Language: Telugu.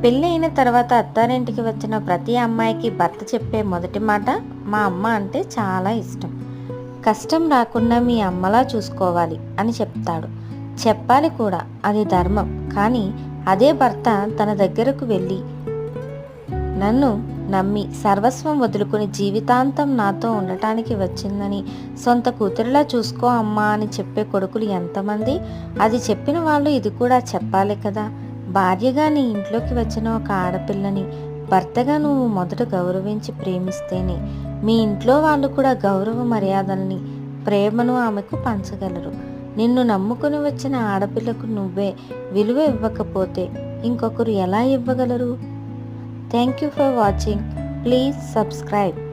పెళ్ళైన తర్వాత అత్తారింటికి వచ్చిన ప్రతి అమ్మాయికి భర్త చెప్పే మొదటి మాట, మా అమ్మ అంటే చాలా ఇష్టం. కష్టం రాకుండా మీ అమ్మలా చూసుకోవాలి అని చెప్తాడు. చెప్పాలి కూడా, అది ధర్మం. కానీ అదే భర్త తన దగ్గరకు వెళ్ళి నన్ను నమ్మి సర్వస్వం వదులుకుని జీవితాంతం నాతో ఉండటానికి వచ్చిందని సొంత కూతురిలా చూసుకో అమ్మా అని చెప్పే కొడుకులు ఎంతమంది? అది చెప్పిన వాళ్ళు ఇది కూడా చెప్పాలి కదా. భార్యగా నీ ఇంట్లోకి వచ్చిన ఒక ఆడపిల్లని భర్తగా నువ్వు మొదట గౌరవించి ప్రేమిస్తేనే మీ ఇంట్లో వాళ్ళు కూడా గౌరవ మర్యాదల్ని, ప్రేమను ఆమెకు పంచగలరు. నిన్ను నమ్ముకుని వచ్చిన ఆడపిల్లకు నువ్వే విలువ ఇవ్వకపోతే ఇంకొకరు ఎలా ఇవ్వగలరు? Thank you for watching. Please subscribe.